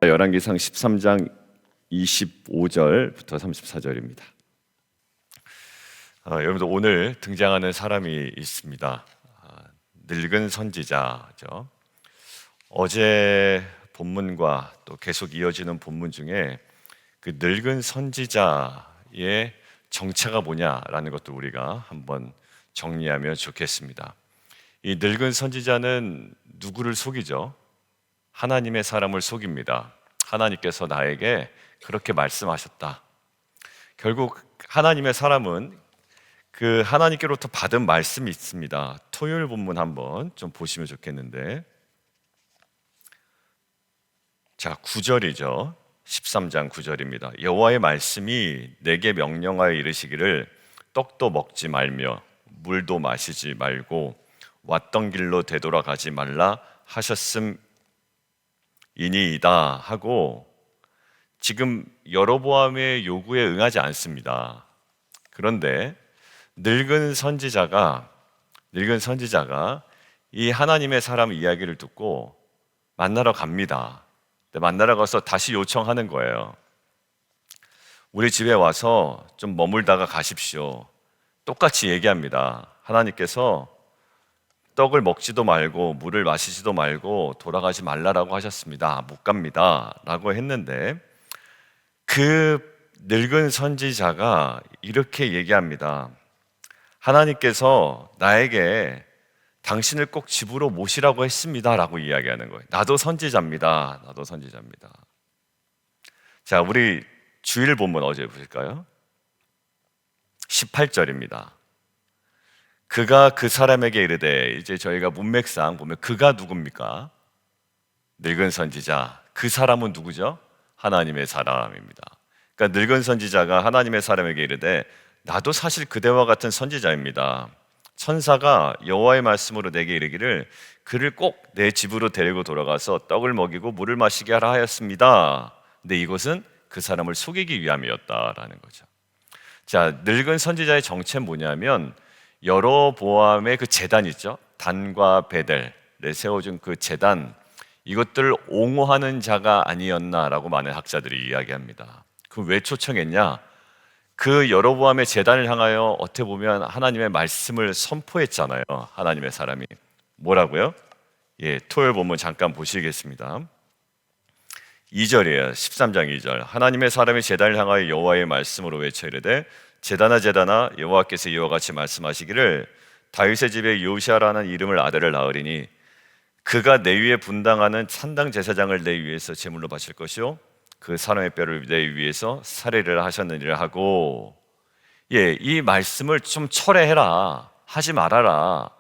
열왕기상 13장 25절부터 34절입니다. 여러분들 오늘 등장하는 사람이 있습니다. 늙은 선지자죠. 어제 본문과 또 계속 이어지는 본문 중에 그 늙은 선지자의 정체가 뭐냐라는 것도 우리가 한번 정리하면 좋겠습니다. 이 늙은 선지자는 누구를 속이죠? 하나님의 사람을 속입니다. 하나님께서 나에게 그렇게 말씀하셨다. 결국 하나님의 사람은 그 하나님께로부터 받은 말씀이 있습니다. 토요일 본문 한번 좀 보시면 좋겠는데, 자 9절이죠. 13장 9절입니다. 여호와의 말씀이 내게 명령하여 이르시기를 떡도 먹지 말며 물도 마시지 말고 왔던 길로 되돌아가지 말라 하셨음이니이다 하고, 지금 여로보암의 요구에 응하지 않습니다. 그런데 늙은 선지자가 이 하나님의 사람 이야기를 듣고 만나러 갑니다. 만나러 가서 다시 요청하는 거예요. 우리 집에 와서 좀 머물다가 가십시오. 똑같이 얘기합니다. 하나님께서 떡을 먹지도 말고 물을 마시지도 말고 돌아가지 말라라고 하셨습니다. 못 갑니다 라고 했는데, 그 늙은 선지자가 이렇게 얘기합니다. 하나님께서 나에게 당신을 꼭 집으로 모시라고 했습니다 라고 이야기하는 거예요. 나도 선지자입니다. 자, 우리 주일 본문 어제 보실까요? 18절입니다. 그가 그 사람에게 이르되, 이제 저희가 문맥상 보면 그가 누굽니까? 늙은 선지자. 그 사람은 누구죠? 하나님의 사람입니다. 그러니까 늙은 선지자가 하나님의 사람에게 이르되, 나도 사실 그대와 같은 선지자입니다. 천사가 여호와의 말씀으로 내게 이르기를 그를 꼭 내 집으로 데리고 돌아가서 떡을 먹이고 물을 마시게 하라 하였습니다. 근데 이것은 그 사람을 속이기 위함이었다라는 거죠. 자, 늙은 선지자의 정체는 뭐냐면, 여로보암의 그 제단 있죠? 단과 베델에 세워준 그 제단, 이것들을 옹호하는 자가 아니었나라고 많은 학자들이 이야기합니다. 그 왜 초청했냐? 그 여로보암의 제단을 향하여 어떻게 보면 하나님의 말씀을 선포했잖아요. 하나님의 사람이 뭐라고요? 토요일 본문 잠깐 보시겠습니다. 2절이에요. 13장 2절. 하나님의 사람이 제단을 향하여 여호와의 말씀으로 외쳐 이르되, 제단아 제단아 여호와께서 이와 같이 말씀하시기를 다윗의 집에 요시아라는 이름을 아들을 낳으리니 그가 내 위에 분당하는 찬당 제사장을 내 위에서 제물로 바칠 것이요 그 사람의 뼈를 내 위에서 살해를 하셨느니라 하고, 이 말씀을 좀 철회해라, 하지 말아라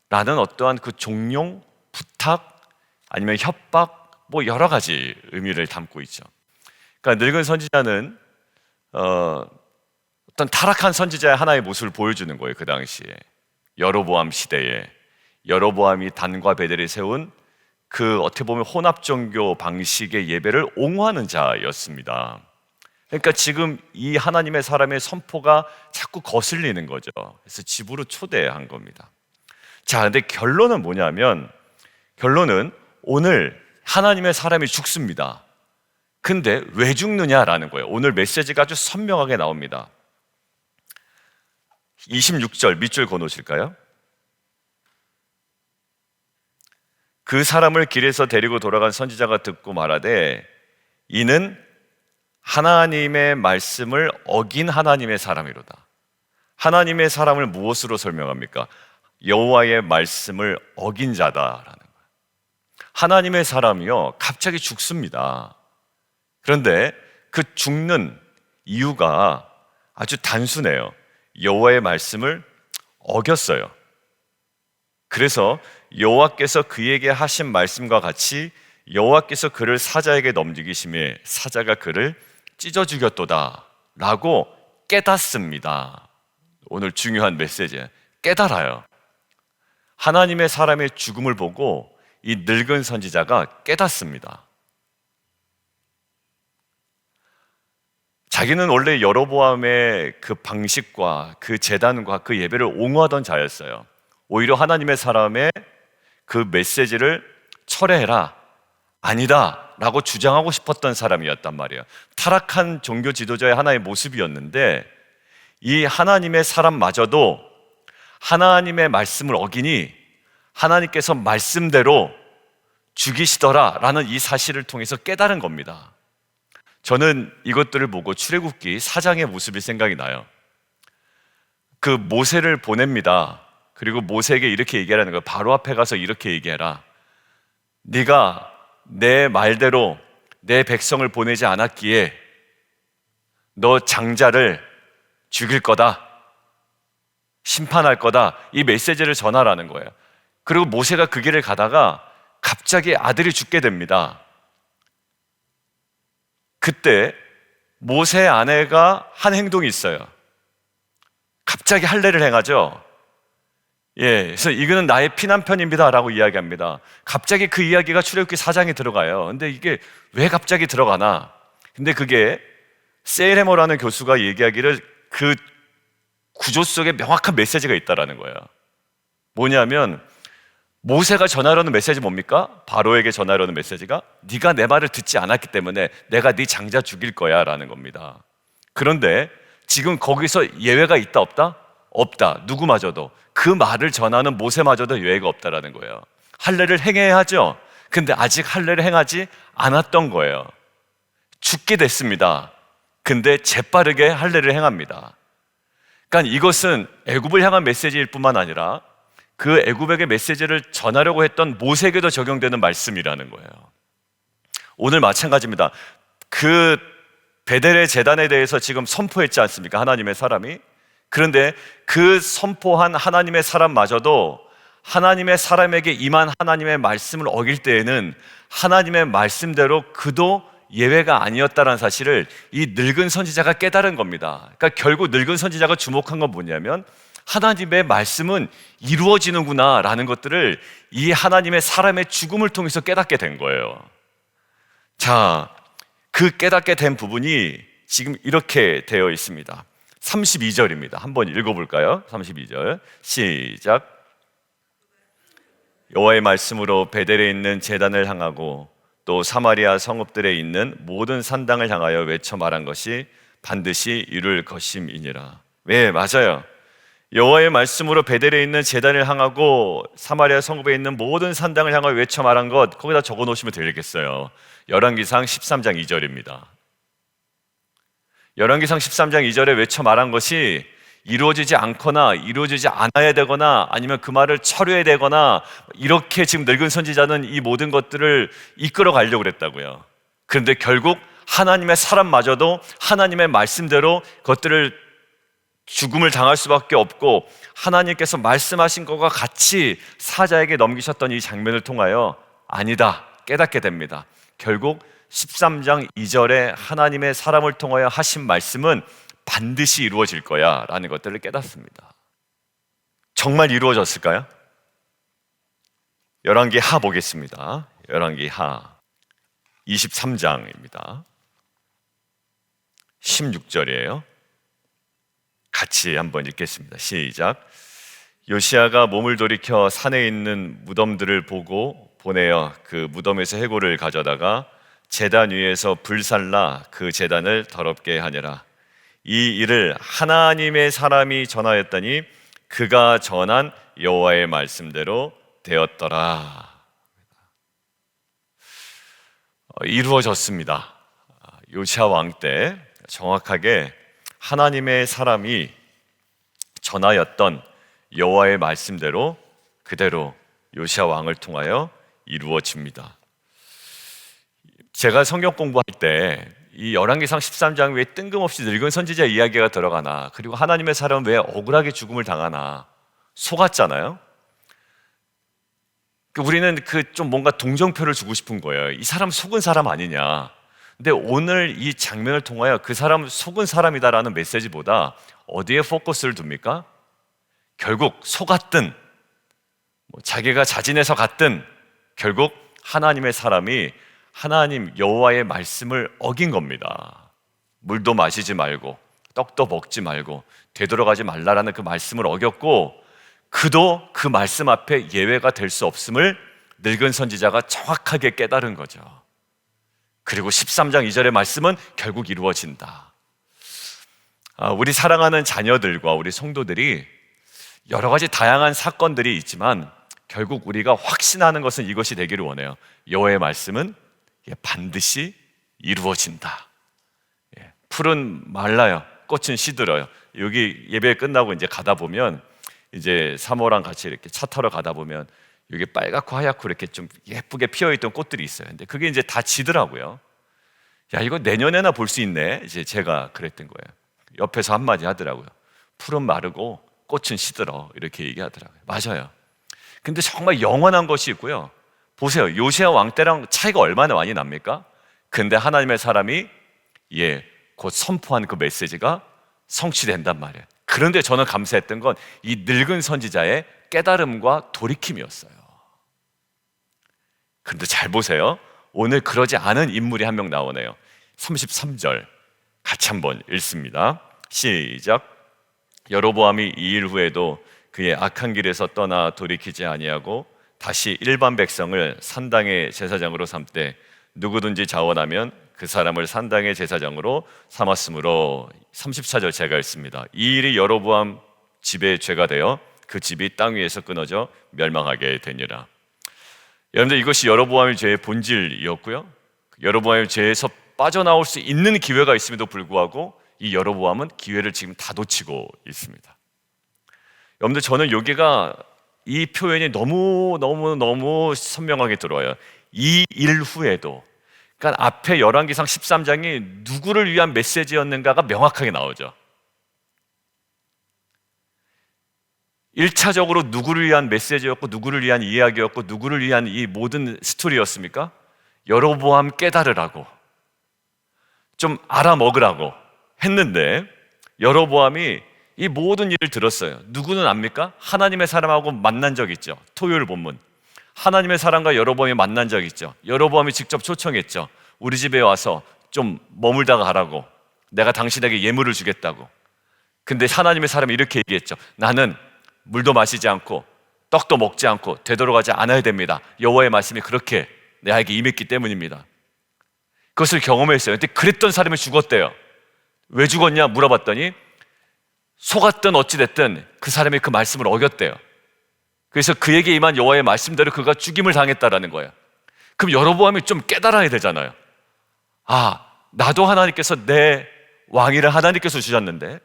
라는 어떠한 그 종용, 부탁, 아니면 협박, 뭐 여러 가지 의미를 담고 있죠. 그러니까 늙은 선지자는 어떤 타락한 선지자의 하나의 모습을 보여주는 거예요. 그 당시에 여로보암 시대에 여로보암이 단과 베델에 세운 그 어떻게 보면 혼합 종교 방식의 예배를 옹호하는 자였습니다. 그러니까 지금 이 하나님의 사람의 선포가 자꾸 거슬리는 거죠. 그래서 집으로 초대한 겁니다. 자, 근데 결론은 뭐냐면, 결론은 오늘 하나님의 사람이 죽습니다. 근데 왜 죽느냐라는 거예요. 오늘 메시지가 아주 선명하게 나옵니다. 26절 밑줄 그어놓으실까요? 그 사람을 길에서 데리고 돌아간 선지자가 듣고 말하되, 이는 하나님의 말씀을 어긴 하나님의 사람이로다. 하나님의 사람을 무엇으로 설명합니까? 여호와의 말씀을 어긴 자다라는 거예요. 하나님의 사람이요, 갑자기 죽습니다. 그런데 그 죽는 이유가 아주 단순해요. 여호와의 말씀을 어겼어요. 그래서 여호와께서 그에게 하신 말씀과 같이 여호와께서 그를 사자에게 넘기심에 사자가 그를 찢어 죽였도다 라고 깨닫습니다. 오늘 중요한 메시지예요. 깨달아요. 하나님의 사람의 죽음을 보고 이 늙은 선지자가 깨닫습니다. 자기는 원래 여로보암의 그 방식과 그 제단과 그 예배를 옹호하던 자였어요. 오히려 하나님의 사람의 그 메시지를 철회해라, 아니다 라고 주장하고 싶었던 사람이었단 말이에요. 타락한 종교 지도자의 하나의 모습이었는데, 이 하나님의 사람마저도 하나님의 말씀을 어기니 하나님께서 말씀대로 죽이시더라 라는 이 사실을 통해서 깨달은 겁니다. 저는 이것들을 보고 출애굽기 4장의 모습이 생각이 나요. 그 모세를 보냅니다. 그리고 모세에게 이렇게 얘기하라는 거예요. 바로 앞에 가서 이렇게 얘기해라. 네가 내 말대로 내 백성을 보내지 않았기에 너 장자를 죽일 거다, 심판할 거다, 이 메시지를 전하라는 거예요. 그리고 모세가 그 길을 가다가 갑자기 아들이 죽게 됩니다. 그때 모세의 아내가 한 행동이 있어요. 갑자기 할례를 행하죠. 그래서 이거는 나의 피난편입니다 라고 이야기합니다. 갑자기 그 이야기가 출애굽기 4장에 들어가요. 근데 이게 왜 갑자기 들어가나? 근데 그게 세일해머라는 교수가 얘기하기를 그 구조 속에 명확한 메시지가 있다라는 거예요. 뭐냐면 모세가 전하려는 메시지 뭡니까? 바로에게 전하려는 메시지가 네가 내 말을 듣지 않았기 때문에 내가 네 장자 죽일 거야 라는 겁니다. 그런데 지금 거기서 예외가 있다 없다? 없다. 누구마저도 그 말을 전하는 모세마저도 예외가 없다라는 거예요. 할례를 행해야 하죠. 근데 아직 할례를 행하지 않았던 거예요. 죽게 됐습니다. 근데 재빠르게 할례를 행합니다. 그러니까 이것은 애굽을 향한 메시지일 뿐만 아니라 그 애굽에게 메시지를 전하려고 했던 모세에게도 적용되는 말씀이라는 거예요. 오늘 마찬가지입니다. 그 베델의 제단에 대해서 지금 선포했지 않습니까? 하나님의 사람이. 그런데 그 선포한 하나님의 사람마저도 하나님의 사람에게 임한 하나님의 말씀을 어길 때에는 하나님의 말씀대로 그도 예외가 아니었다는 사실을 이 늙은 선지자가 깨달은 겁니다. 그러니까 결국 늙은 선지자가 주목한 건 뭐냐면 하나님의 말씀은 이루어지는구나 라는 것들을 이 하나님의 사람의 죽음을 통해서 깨닫게 된 거예요. 자, 그 깨닫게 된 부분이 지금 이렇게 되어 있습니다. 32절입니다. 한번 읽어볼까요? 32절 시작. 여호와의 말씀으로 베델에 있는 제단을 향하고 또 사마리아 성읍들에 있는 모든 산당을 향하여 외쳐 말한 것이 반드시 이룰 것임이니라. 네, 맞아요. 여호와의 말씀으로 베델에 있는 제단을 향하고 사마리아 성읍에 있는 모든 산당을 향하여 외쳐 말한 것, 거기다 적어 놓으시면 되겠어요. 열왕기상 13장 2절입니다. 열왕기상 13장 2절에 외쳐 말한 것이 이루어지지 않거나 이루어지지 않아야 되거나 아니면 그 말을 철회해야 되거나 이렇게 지금 늙은 선지자는 이 모든 것들을 이끌어 가려고 그랬다고요. 그런데 결국 하나님의 사람마저도 하나님의 말씀대로 그것들을 죽음을 당할 수밖에 없고 하나님께서 말씀하신 것과 같이 사자에게 넘기셨던 이 장면을 통하여 아니다 깨닫게 됩니다. 결국 13장 2절에 하나님의 사람을 통하여 하신 말씀은 반드시 이루어질 거야 라는 것들을 깨닫습니다. 정말 이루어졌을까요? 열왕기 하 보겠습니다. 열왕기 하 23장입니다. 16절이에요. 같이 한번 읽겠습니다. 시작. 요시야가 몸을 돌이켜 산에 있는 무덤들을 보고 보내어 그 무덤에서 해골을 가져다가 제단 위에서 불살라 그 제단을 더럽게 하니라. 이 일을 하나님의 사람이 전하였더니 그가 전한 여호와의 말씀대로 되었더라. 이루어졌습니다. 요시야 왕 때 정확하게 하나님의 사람이 전하였던 여호와의 말씀대로 그대로 요시야 왕을 통하여 이루어집니다. 제가 성경 공부할 때 이 열왕기상 13장 왜 뜬금없이 늙은 선지자 이야기가 들어가나, 그리고 하나님의 사람은 왜 억울하게 죽음을 당하나 속았잖아요. 우리는 좀 뭔가 동정표를 주고 싶은 거예요. 이 사람 속은 사람 아니냐. 근데 오늘 이 장면을 통하여 그 사람은 속은 사람이다라는 메시지보다 어디에 포커스를 둡니까? 결국 속았든 자기가 자진해서 갔든 결국 하나님의 사람이 하나님 여호와의 말씀을 어긴 겁니다. 물도 마시지 말고 떡도 먹지 말고 되돌아가지 말라라는 그 말씀을 어겼고, 그도 그 말씀 앞에 예외가 될 수 없음을 늙은 선지자가 정확하게 깨달은 거죠. 그리고 13장 2절의 말씀은 결국 이루어진다. 우리 사랑하는 자녀들과 우리 성도들이 여러 가지 다양한 사건들이 있지만 결국 우리가 확신하는 것은 이것이 되기를 원해요. 여호와의 말씀은 반드시 이루어진다. 풀은 말라요, 꽃은 시들어요. 여기 예배 끝나고 이제 가다 보면, 이제 사모랑 같이 이렇게 차 타러 가다 보면 여기 빨갛고 하얗고 이렇게 좀 예쁘게 피어있던 꽃들이 있어요. 근데 그게 이제 다 지더라고요. 야, 이거 내년에나 볼 수 있네. 이제 제가 그랬던 거예요. 옆에서 한마디 하더라고요. 풀은 마르고 꽃은 시들어, 이렇게 얘기하더라고요. 맞아요. 근데 정말 영원한 것이 있고요. 보세요, 요시야 왕 때랑 차이가 얼마나 많이 납니까? 근데 하나님의 사람이 곧 선포한 그 메시지가 성취된단 말이에요. 그런데 저는 감사했던 건 이 늙은 선지자의 깨달음과 돌이킴이었어요. 그런데 잘 보세요. 오늘 그러지 않은 인물이 한 명 나오네요. 33절 같이 한번 읽습니다. 시작. 여로보암이 이 일 후에도 그의 악한 길에서 떠나 돌이키지 아니하고 다시 일반 백성을 산당의 제사장으로 삼되 누구든지 자원하면 그 사람을 산당의 제사장으로 삼았으므로. 34절 제가 읽습니다. 이 일이 여로보암 집의 죄가 되어 그 집이 땅 위에서 끊어져 멸망하게 되니라. 여러분들, 이것이 여로보암의 죄의 본질이었고요. 여로보암의 죄에서 빠져나올 수 있는 기회가 있음에도 불구하고 이 여로보암은 기회를 지금 다 놓치고 있습니다. 여러분들, 저는 여기가 이 표현이 너무 선명하게 들어와요. 이 일 후에도. 그러니까 앞에 열왕기상 13장이 누구를 위한 메시지였는가가 명확하게 나오죠. 1차적으로 누구를 위한 메시지였고 누구를 위한 이야기였고 누구를 위한 이 모든 스토리였습니까? 여로보암 깨달으라고, 좀 알아먹으라고 했는데 여로보암이 이 모든 일을 들었어요. 누구는 압니까? 하나님의 사람하고 만난 적 있죠. 토요일 본문, 하나님의 사람과 여로보암이 만난 적 있죠. 여로보암이 직접 초청했죠. 우리 집에 와서 좀 머물다가 가라고, 내가 당신에게 예물을 주겠다고. 근데 하나님의 사람이 이렇게 얘기했죠. 나는 물도 마시지 않고 떡도 먹지 않고 되돌아가지 않아야 됩니다. 여호와의 말씀이 그렇게 내게 임했기 때문입니다. 그것을 경험했어요. 근데 그랬던 사람이 죽었대요. 왜 죽었냐 물어봤더니 속았든 어찌됐든 그 사람이 그 말씀을 어겼대요. 그래서 그에게 임한 여호와의 말씀대로 그가 죽임을 당했다라는 거예요. 그럼 여로보암이 좀 깨달아야 되잖아요. 나도 하나님께서 내 왕위를 하나님께서 주셨는데,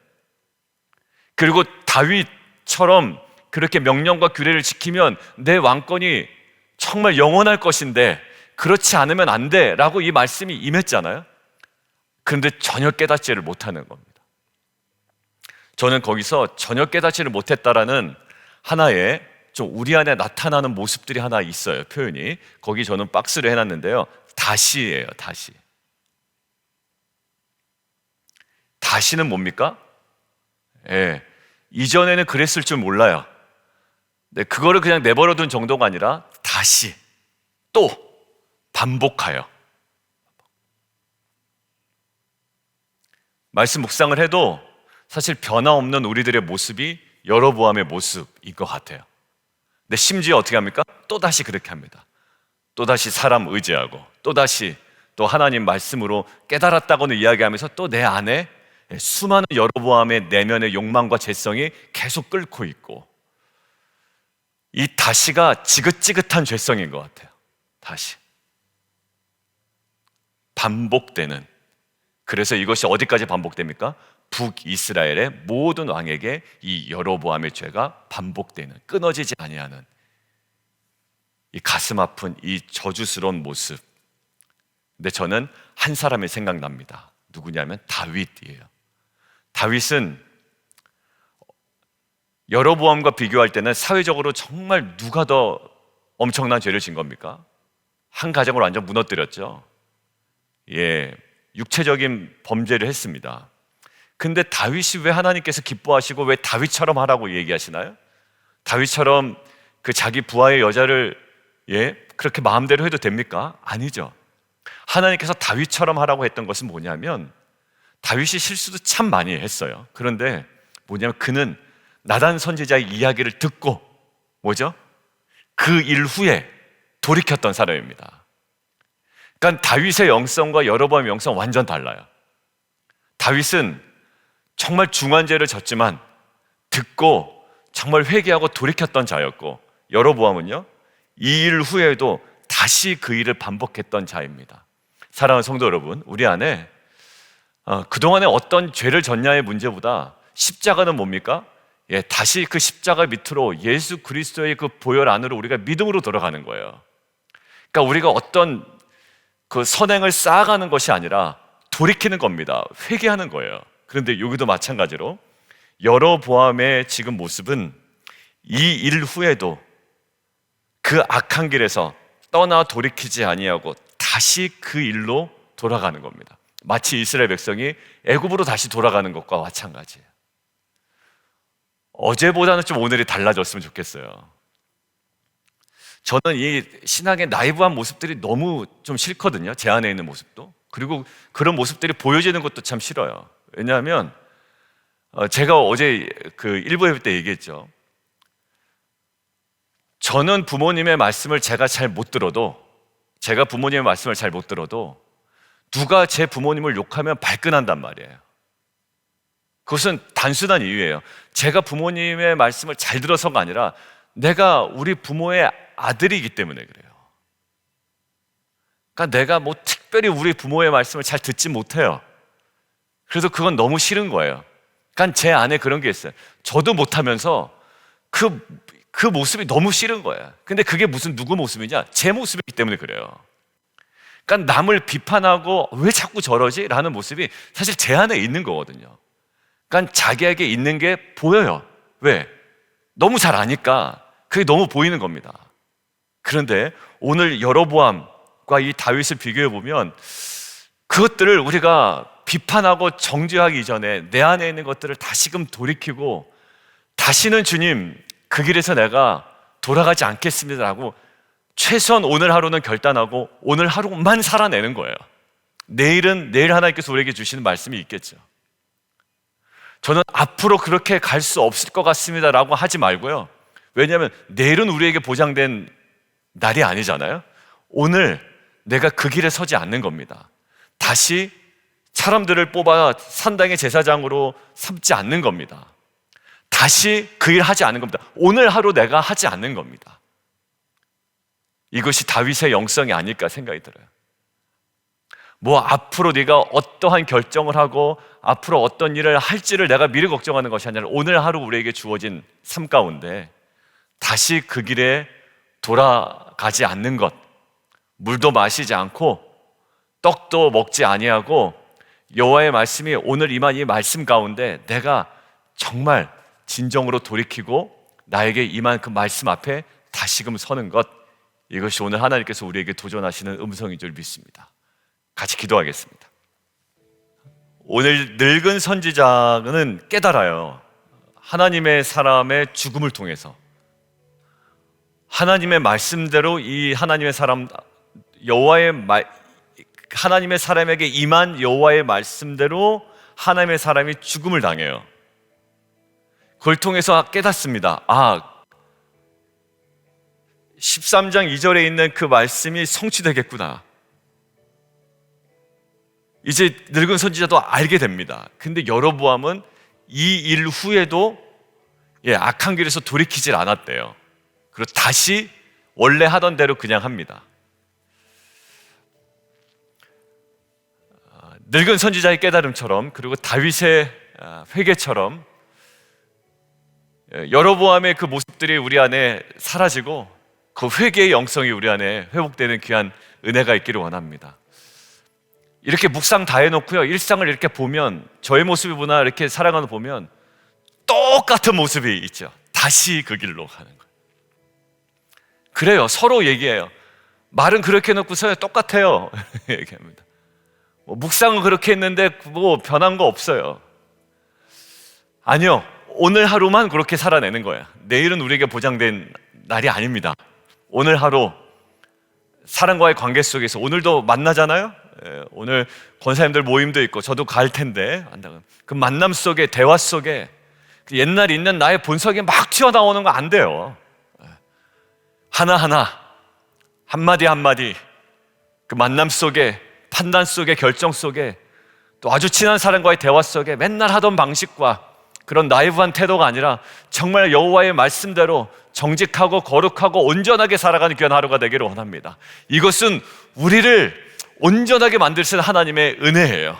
그리고 다윗처럼 그렇게 명령과 규례를 지키면 내 왕권이 정말 영원할 것인데 그렇지 않으면 안 돼 라고 이 말씀이 임했잖아요. 그런데 전혀 깨닫지를 못하는 겁니다. 저는 거기서 전혀 깨닫지를 못했다라는 하나의 좀 우리 안에 나타나는 모습들이 하나 있어요. 표현이 거기 저는 박스를 해놨는데요. 다시예요. 다시는 뭡니까? 이전에는 그랬을 줄 몰라요. 그거를 그냥 내버려둔 정도가 아니라 다시 또 반복하여. 말씀 묵상을 해도 사실 변화없는 우리들의 모습이 여로보암의 모습인 것 같아요. 근데 심지어 어떻게 합니까? 또다시 그렇게 합니다. 또다시 사람 의지하고 또다시 또 하나님 말씀으로 깨달았다고는 이야기하면서 또 내 안에 수많은 여로보암의 내면의 욕망과 죄성이 계속 끓고 있고, 이 다시가 지긋지긋한 죄성인 것 같아요. 다시 반복되는. 그래서 이것이 어디까지 반복됩니까? 북이스라엘의 모든 왕에게 이 여로보암의 죄가 반복되는, 끊어지지 아니하는 이 가슴 아픈 이 저주스러운 모습. 근데 저는 한 사람이 생각납니다. 누구냐면 다윗이에요. 다윗은 여로보암과 비교할 때는 사회적으로 정말 누가 더 엄청난 죄를 진 겁니까? 한 가정을 완전 무너뜨렸죠. 육체적인 범죄를 했습니다. 근데 다윗이 왜 하나님께서 기뻐하시고 왜 다윗처럼 하라고 얘기하시나요? 다윗처럼 그 자기 부하의 여자를 그렇게 마음대로 해도 됩니까? 아니죠. 하나님께서 다윗처럼 하라고 했던 것은 뭐냐면, 다윗이 실수도 참 많이 했어요. 그런데 뭐냐면 그는 나단 선지자의 이야기를 듣고 그 일 후에 돌이켰던 사람입니다. 그러니까 다윗의 영성과 여로보암의 영성 완전 달라요. 다윗은 정말 중한 죄를 졌지만 듣고 정말 회개하고 돌이켰던 자였고, 여로보암은요, 이 일 후에도 다시 그 일을 반복했던 자입니다. 사랑하는 성도 여러분, 우리 안에 그동안에 어떤 죄를 졌냐의 문제보다 십자가는 뭡니까? 다시 그 십자가 밑으로 예수 그리스도의 그 보혈 안으로 우리가 믿음으로 돌아가는 거예요. 그러니까 우리가 어떤 그 선행을 쌓아가는 것이 아니라 돌이키는 겁니다. 회개하는 거예요. 그런데 여기도 마찬가지로 여로보암의 지금 모습은 이 일 후에도 그 악한 길에서 떠나 돌이키지 아니하고 다시 그 일로 돌아가는 겁니다. 마치 이스라엘 백성이 애굽으로 다시 돌아가는 것과 마찬가지예요. 어제보다는 좀 오늘이 달라졌으면 좋겠어요. 저는 이 신앙의 나이브한 모습들이 너무 좀 싫거든요. 제 안에 있는 모습도. 그리고 그런 모습들이 보여지는 것도 참 싫어요. 왜냐하면 제가 어제 그 일부 예배 때 얘기했죠. 저는 부모님의 말씀을 제가 부모님의 말씀을 잘 못 들어도 누가 제 부모님을 욕하면 발끈한단 말이에요. 그것은 단순한 이유예요. 제가 부모님의 말씀을 잘 들어서가 아니라 내가 우리 부모의 아들이기 때문에 그래요. 그러니까 내가 뭐 특별히 우리 부모의 말씀을 잘 듣지 못해요. 그래서 그건 너무 싫은 거예요. 그러니까 제 안에 그런 게 있어요. 저도 못하면서 그 모습이 너무 싫은 거예요. 근데 그게 무슨 누구 모습이냐? 제 모습이기 때문에 그래요. 그러니까 남을 비판하고 왜 자꾸 저러지? 라는 모습이 사실 제 안에 있는 거거든요. 그러니까 자기에게 있는 게 보여요. 왜? 너무 잘 아니까 그게 너무 보이는 겁니다. 그런데 오늘 여로보암과 이 다윗을 비교해 보면 그것들을 우리가 비판하고 정죄하기 이전에 내 안에 있는 것들을 다시금 돌이키고 다시는 주님 그 길에서 내가 돌아가지 않겠습니다라고 최소한 오늘 하루는 결단하고 오늘 하루만 살아내는 거예요. 내일은 내일 하나님께서 우리에게 주시는 말씀이 있겠죠. 저는 앞으로 그렇게 갈 수 없을 것 같습니다라고 하지 말고요. 왜냐하면 내일은 우리에게 보장된 날이 아니잖아요. 오늘 내가 그 길에 서지 않는 겁니다. 다시 사람들을 뽑아 산당의 제사장으로 삼지 않는 겁니다. 다시 그 일 하지 않는 겁니다. 오늘 하루 내가 하지 않는 겁니다. 이것이 다윗의 영성이 아닐까 생각이 들어요. 뭐 앞으로 네가 어떠한 결정을 하고 앞으로 어떤 일을 할지를 내가 미리 걱정하는 것이 아니라 오늘 하루 우리에게 주어진 삶 가운데 다시 그 길에 돌아가지 않는 것, 물도 마시지 않고 떡도 먹지 아니하고 여호와의 말씀이 오늘 임한 이 말씀 가운데 내가 정말 진정으로 돌이키고 나에게 임한 그 말씀 앞에 다시금 서는 것, 이것이 오늘 하나님께서 우리에게 도전하시는 음성인 줄 믿습니다. 같이 기도하겠습니다. 오늘 늙은 선지자는 깨달아요. 하나님의 사람의 죽음을 통해서 하나님의 말씀대로 이 하나님의 사람 하나님의 사람에게 임한 여호와의 말씀대로 하나님의 사람이 죽음을 당해요. 그걸 통해서 깨닫습니다. 13장 2절에 있는 그 말씀이 성취되겠구나. 이제 늙은 선지자도 알게 됩니다. 근데 여로보암은 이 일 후에도 악한 길에서 돌이키질 않았대요. 그리고 다시 원래 하던 대로 그냥 합니다. 늙은 선지자의 깨달음처럼, 그리고 다윗의 회개처럼 여로보암의 그 모습들이 우리 안에 사라지고 그 회개의 영성이 우리 안에 회복되는 귀한 은혜가 있기를 원합니다. 이렇게 묵상 다 해놓고요, 일상을 이렇게 보면, 저의 모습이구나 이렇게 살아가는 보면 똑같은 모습이 있죠. 다시 그 길로 가는 거예요. 그래요. 서로 얘기해요. 말은 그렇게 해놓고서 똑같아요. 얘기합니다. 묵상은 그렇게 했는데 뭐 변한 거 없어요. 아니요, 오늘 하루만 그렇게 살아내는 거야. 내일은 우리에게 보장된 날이 아닙니다. 오늘 하루 사람과의 관계 속에서, 오늘도 만나잖아요. 오늘 권사님들 모임도 있고 저도 갈 텐데, 그 만남 속에, 대화 속에 옛날 있는 나의 본성이 막 튀어나오는 거 안 돼요. 하나하나, 한마디 한마디 그 만남 속에, 판단 속에, 결정 속에, 또 아주 친한 사람과의 대화 속에 맨날 하던 방식과 그런 나이브한 태도가 아니라 정말 여호와의 말씀대로 정직하고 거룩하고 온전하게 살아가는 귀한 하루가 되기를 원합니다. 이것은 우리를 온전하게 만드시는 하나님의 은혜예요.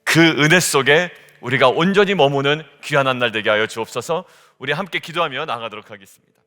그 은혜 속에 우리가 온전히 머무는 귀한 한 날 되게 하여 주옵소서. 우리 함께 기도하며 나아가도록 하겠습니다.